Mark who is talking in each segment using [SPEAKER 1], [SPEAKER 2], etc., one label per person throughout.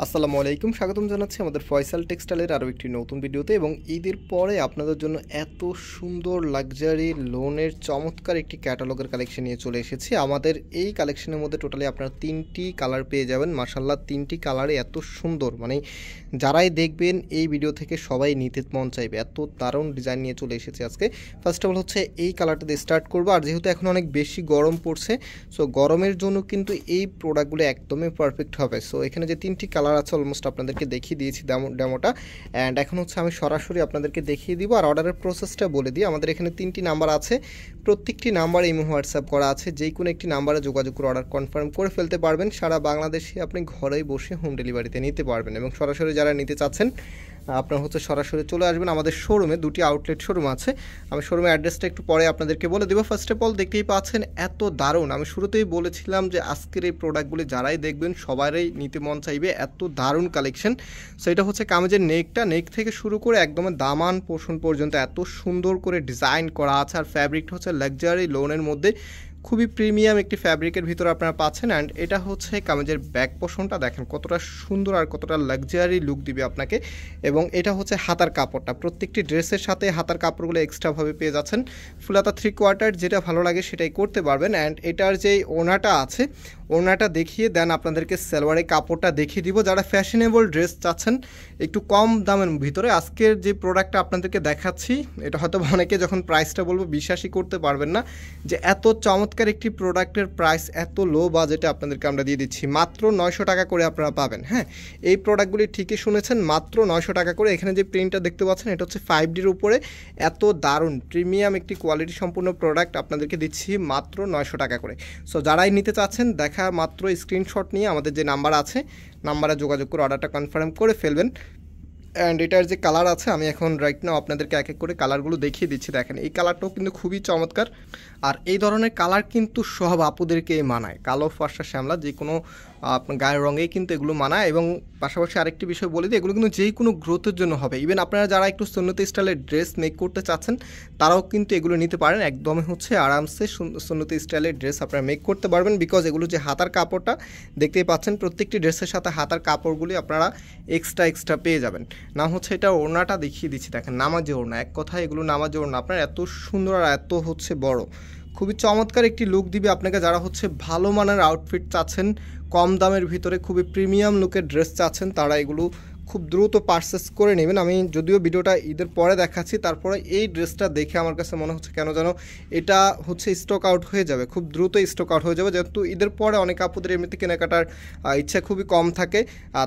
[SPEAKER 1] আসসালামু আলাইকুম, স্বাগতম জানাচ্ছি আমাদের ফয়সাল টেক্সটাইলের আরও একটি নতুন ভিডিওতে। এবং ঈদের পরে আপনাদের জন্য এত সুন্দর লাক্সারি লোনের চমৎকার একটি ক্যাটালগের কালেকশন নিয়ে চলে এসেছি। আমাদের এই কালেকশনের মধ্যে টোটালি আপনারা 3টি কালার পেয়ে যাবেন। মাশাআল্লাহ, 3টি কালারে এত সুন্দর, মানে যারাই দেখবেন এই ভিডিও থেকে সবাই নিতে মন চাইবে, এত দারুণ ডিজাইন নিয়ে চলে এসেছি আজকে। ফার্স্ট অফ অল হচ্ছে এই কালারটা দিয়ে স্টার্ট করবো। আর যেহেতু এখন অনেক বেশি গরম পড়ছে, সো গরমের জন্য কিন্তু এই প্রোডাক্টগুলো একদমই পারফেক্ট হবে। সো এখানে যে 3টি কালার আছে অলমোস্ট আপনাদেরকে দেখিয়ে দিয়েছি ডেমোটা, অ্যান্ড এখন হচ্ছে আমি সরাসরি আপনাদেরকে দেখিয়ে দিব আর অর্ডারের প্রসেসটা বলে দিই। আমাদের এখানে 3টি নাম্বার আছে, প্রত্যেকটি নাম্বার ইমো হোয়াটসঅ্যাপ করা আছে। যে কোনো একটি নাম্বারে যোগাযোগ করে অর্ডার কনফার্ম করে ফেলতে পারবেন। সারা বাংলাদেশে আপনি ঘরেই বসে হোম ডেলিভারিতে নিতে পারবেন। এবং সরাসরি যারা নিতে চাচ্ছেন আপনার হচ্ছে সরাসরি চলে আসবেন আমাদের শোরুমে। 2টি আউটলেট শোরুম আছে, আমি শোরুমের অ্যাড্রেসটা একটু পরে আপনাদেরকে বলে দেবো। ফার্স্ট অফ অল দেখতেই পাচ্ছেন এত দারুণ, আমি শুরুতেই বলেছিলাম যে আজকের এই প্রোডাক্টগুলি যারাই দেখবেন সবারই নিতে মন চাইবে, এত দারুণ কালেকশন। সো এটা হচ্ছে কামিজের নেক থেকে শুরু করে একদম দামান পোর্শন পর্যন্ত এত সুন্দর করে ডিজাইন করা আছে। আর ফ্যাব্রিকটা হচ্ছে লাক্সারি লোনের মধ্যে, খুবই প্রিমিয়াম একটি ফ্যাব্রিকের ভিতরে আপনারা পাচ্ছেন। অ্যান্ড এটা হচ্ছে কামিজের ব্যাক পোর্শনটা, দেখেন কতটা সুন্দর আর কতটা লাক্সারি লুক দিবে আপনাকে। এবং এটা হচ্ছে হাতার কাপড়টা, প্রত্যেকটি ড্রেসের সাথে হাতার কাপড়গুলো এক্সট্রাভাবে পেয়ে যাচ্ছেন। ফুল হাতা 3/4, যেটা ভালো লাগে সেটাই করতে পারবেন। অ্যান্ড এটার যে ওড়নাটা আছে, ওড়নাটা দেখিয়ে দেন আপনাদেরকে সালোয়ারের কাপড়টা দেখিয়ে দিব। যারা ফ্যাশনেবল ড্রেস চাচ্ছেন একটু কম দামের ভিতরে, আজকের যে প্রোডাক্টটা আপনাদেরকে দেখাচ্ছি এটা হয়তো অনেকে যখন প্রাইসটা বলবো বিশ্বাসই করতে পারবেন না যে এত চমৎকার একটি প্রোডাক্টের প্রাইস এত লো বাজেটে আপনাদেরকে আমরা দিয়ে দিচ্ছি। মাত্র 900 টাকা করে আপনারা পাবেন। হ্যাঁ, এই প্রোডাক্টগুলি ঠিকই শুনেছেন, মাত্র 900 টাকা করে। এখানে যে প্রিন্টটা দেখতে পাচ্ছেন এটা হচ্ছে 5Dর উপরে এত দারুণ প্রিমিয়াম একটি কোয়ালিটি সম্পূর্ণ প্রোডাক্ট আপনাদেরকে দিচ্ছি মাত্র 900 টাকা করে। সো যারাই নিতে চাচ্ছেন দেখা মাত্র স্ক্রিনশট নিয়ে আমাদের যে নাম্বার আছে নাম্বারে যোগাযোগ করে অর্ডারটা কনফার্ম করে ফেলবেন। অ্যান্ড এটার যে কালার আছে আমি এখন রাইট নাও আপনাদেরকে এক এক করে কালারগুলো দেখিয়ে দিচ্ছি। দেখেন এই কালারটাও কিন্তু খুবই চমৎকার। আর এই ধরনের কালার কিন্তু সব আপুদেরকে মানায়, কালো ফর্সা শ্যামলা যে কোনো আপনার গায়ের রঙেই কিন্তু এগুলো মানায়। এবং পাশাপাশি আরেকটি বিষয় বলে দিই, এগুলো কিন্তু যেই কোনো গ্রোথের জন্য হবে। ইভেন আপনারা যারা একটু সুন্নতি স্টাইলের ড্রেস মেক করতে চাচ্ছেন তারাও কিন্তু এগুলো নিতে পারেন। একদমই হচ্ছে আরামসে সুন্নতি স্টাইলের ড্রেস আপনারা মেক করতে পারবেন। বিকজ এগুলো যে হাতার কাপড়টা দেখতেই পাচ্ছেন, প্রত্যেকটি ড্রেসের সাথে হাতার কাপড়গুলি আপনারা এক্সট্রা পেয়ে যাবেন। না হচ্ছে এটা ওড়নাটা দেখিয়ে দিচ্ছি, দেখেন নামাজি ওড়না, এক কথায় এগুলো নামাজি ওড়না। আপনার এত সুন্দর আর এত হচ্ছে বড়, খুবই চমৎকার একটি লুক দিবে আপনাকে। যারা হচ্ছে ভালো মানের আউটফিট চাচ্ছেন, কম দামের ভিতরে খুবই প্রিমিয়াম লুকের ড্রেস চাচ্ছেন, তারা এগুলো খুব দ্রুত পারচেস করে নেবেন। আমি যদিও ভিডিওটা ঈদের পরে দেখাচ্ছি, তারপরে এই ড্রেসটা দেখে আমার কাছে মনে হচ্ছে কেন যেন এটা হচ্ছে স্টক আউট হয়ে যাবে, খুব দ্রুত স্টক আউট হয়ে যাবে। যেহেতু ঈদের পরে অনেক আপুদের এমনিতে কেনাকাটার ইচ্ছা খুবই কম থাকে।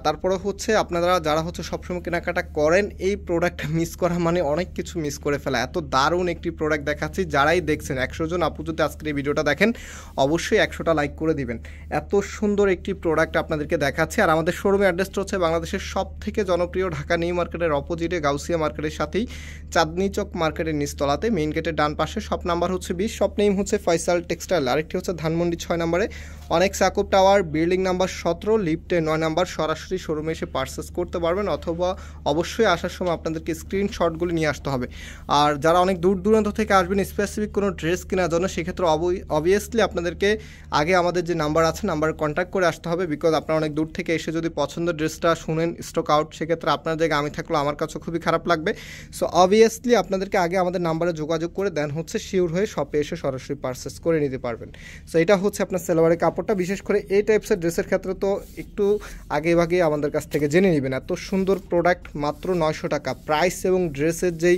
[SPEAKER 1] তারপরে হচ্ছে আপনারা যারা হচ্ছে সবসময় কেনাকাটা করেন, এই প্রোডাক্টটা মিস করা মানে অনেক কিছু মিস করে ফেলা। এত দারুণ একটি প্রোডাক্ট দেখাচ্ছি, যারাই দেখছেন 100 জন আপু যদি আজকের এই ভিডিওটা দেখেন অবশ্যই 100টা লাইক করে দিবেন। এত সুন্দর একটি প্রোডাক্ট আপনাদেরকে দেখাচ্ছি। আর আমাদের শোরুমের অ্যাড্রেসটা হচ্ছে বাংলাদেশের সব থেকে জনপ্রিয় ঢাকা নিউ মার্কেটের অপোজিটে গাউসিয়া মার্কেটের সাথেই চাঁদনি চক মার্কেটের নিচতলাতে, মেইন গেটের ডান পাশে। শপ নাম্বার হচ্ছে 20, শপ নেম হচ্ছে ফয়সাল টেক্সটাইল। আরেকটি হচ্ছে ধানমন্ডি 6 নম্বরে অনেক সাকুব টাওয়ার, বিল্ডিং নাম্বার 17, লিফটে 9 নাম্বার। সরাসরি শোরুমে এসে পারচেস করতে পারবেন, অথবা অবশ্যই আসার সময় আপনাদেরকে স্ক্রিনশটগুলি নিয়ে আসতে হবে। আর যারা অনেক দূর দূরান্ত থেকে আসবেন স্পেসিফিক কোনো ড্রেস কেনার জন্য, সেক্ষেত্রে অবভিয়াসলি আপনাদেরকে আগে আমাদের যে নাম্বার আছে নাম্বারে কন্ট্যাক্ট করে আসতে হবে। বিকজ আপনারা অনেক দূর থেকে এসে যদি পছন্দের ড্রেসটা শুনেন স্টক আউট, সেক্ষেত্রে আপনার জায়গায় আমি থাকলেও আমার কাছে খুবই খারাপ লাগবে। সো অবভিয়াসলি আপনাদেরকে আগে আমাদের নাম্বারে যোগাযোগ করে দেন হচ্ছে শিওর হয়ে শপে এসে সরাসরি পারচেস করে নিতে পারবেন। সো এটা হচ্ছে আপনার সালোয়ারের কাপড়টা। বিশেষ করে এই টাইপসের ড্রেসের ক্ষেত্রে তো একটু আগে ভাগে আমাদের কাছ থেকে জেনে নেবেন। এত সুন্দর প্রোডাক্ট মাত্র 900 টাকা প্রাইস, এবং ড্রেসের যেই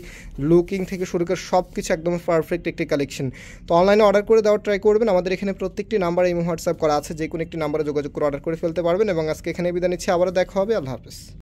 [SPEAKER 1] লুকিং থেকে শুরু করে সব কিছু একদম পারফেক্ট একটি কালেকশন। তো অনলাইনে অর্ডার করে দেওয়ার ট্রাই করবেন। আমাদের এখানে প্রত্যেকটি নাম্বারে ইমো হোয়াটসঅ্যাপ করা আছে, যে কোনো একটি নাম্বারে যোগাযোগ করে অর্ডার করে ফেলতে পারবেন। এবং আজকে এখানে বিদায় নিচ্ছি, আবারও দেখা হবে। আল্লাহ হাফেজ।